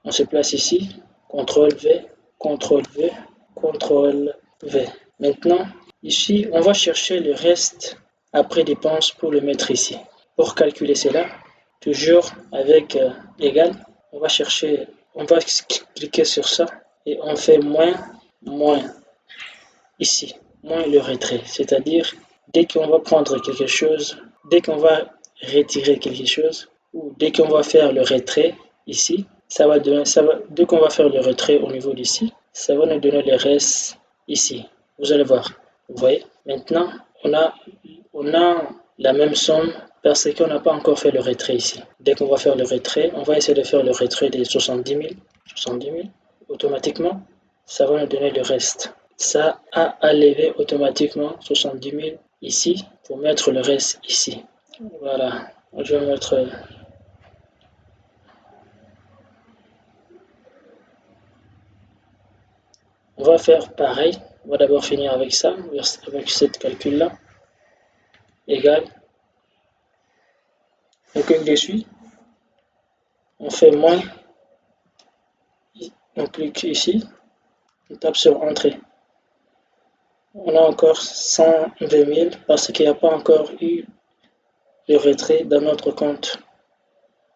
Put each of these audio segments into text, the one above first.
On se place ici, CTRL V, CTRL V, CTRL V. Maintenant, ici, on va chercher le reste après dépense pour le mettre ici. Pour calculer cela, toujours avec égal, on va cliquer sur ça et on fait moins ici, moins le retrait. C'est-à-dire, dès qu'on va prendre quelque chose, dès qu'on va retirer quelque chose, ou dès qu'on va faire le retrait ici, dès qu'on va faire le retrait au niveau d'ici, ça va nous donner le reste ici. Vous allez voir. Vous voyez? Maintenant, on a la même somme parce qu'on n'a pas encore fait le retrait ici. Dès qu'on va faire le retrait, on va essayer de faire le retrait des 70 000. Automatiquement, ça va nous donner le reste. Ça a enlevé automatiquement 70 000 ici pour mettre le reste ici. Voilà. Je vais mettre... On va faire pareil. On va d'abord finir avec ça, avec cette calcul-là. Égal. On clique dessus. On fait moins. On clique ici. On tape sur Entrée. On a encore 120 000 parce qu'il n'y a pas encore eu le retrait dans notre compte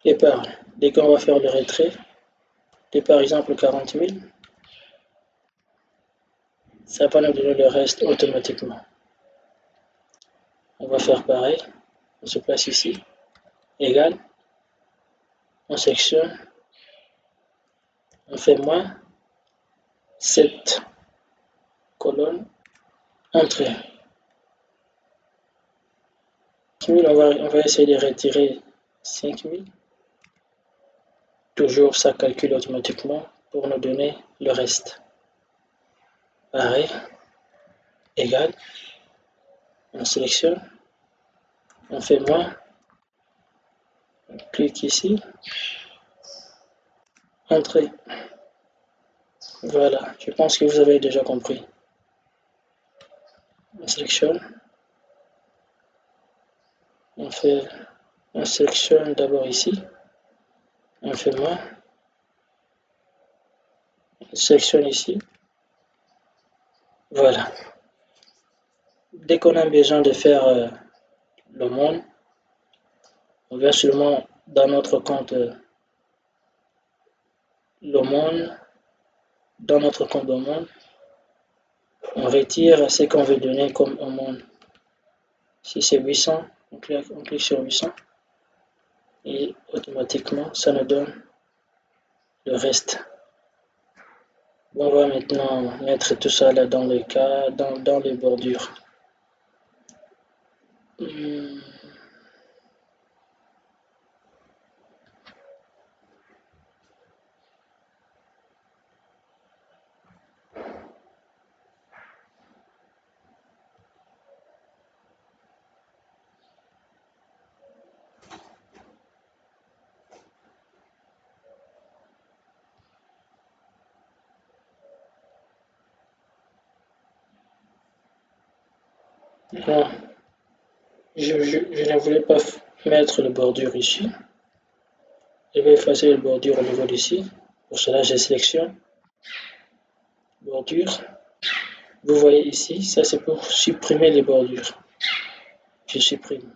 épargne. Dès qu'on va faire le retrait, de par exemple 40 000, ça va nous donner le reste automatiquement. On va faire pareil. On se place ici. Égal. On sectionne. On fait moins. 7 colonnes. Entrée. On va essayer de retirer 5 000. Toujours ça calcule automatiquement pour nous donner le reste. Pareil. Égal. On sélectionne. On fait moins. On clique ici. Entrée. Voilà, je pense que vous avez déjà compris. On sélectionne. On sélectionne d'abord ici. On fait moins. On sélectionne ici. Voilà. Dès qu'on a besoin de faire le monde, on vient seulement dans notre compte le monde. Dans notre compte de monde, on retire ce qu'on veut donner comme un monde. Si c'est 800, on clique sur 800 et automatiquement ça nous donne le reste. On va maintenant mettre tout ça là dans dans les bordures. Non, je ne voulais pas mettre le bordure ici. Je vais effacer le bordure au niveau d'ici. Pour cela, je sélectionne bordure. Vous voyez ici, ça c'est pour supprimer les bordures. Je supprime.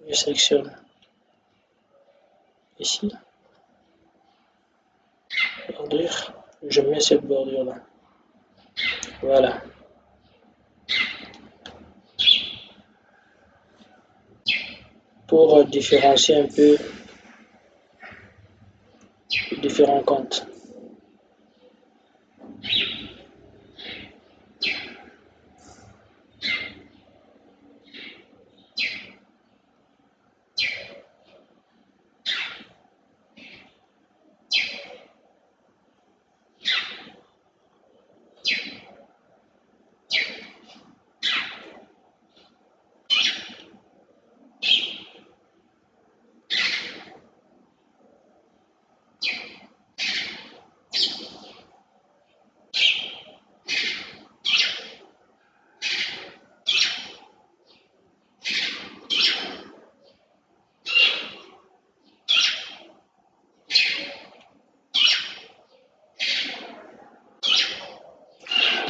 Je sélectionne ici. Bordure. Je mets cette bordure là. Voilà. Pour différencier un peu les différents comptes.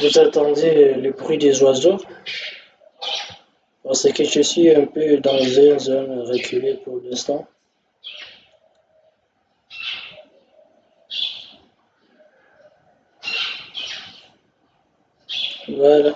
Vous attendez le bruit des oiseaux parce que je suis un peu dans une zone reculée pour l'instant. Voilà.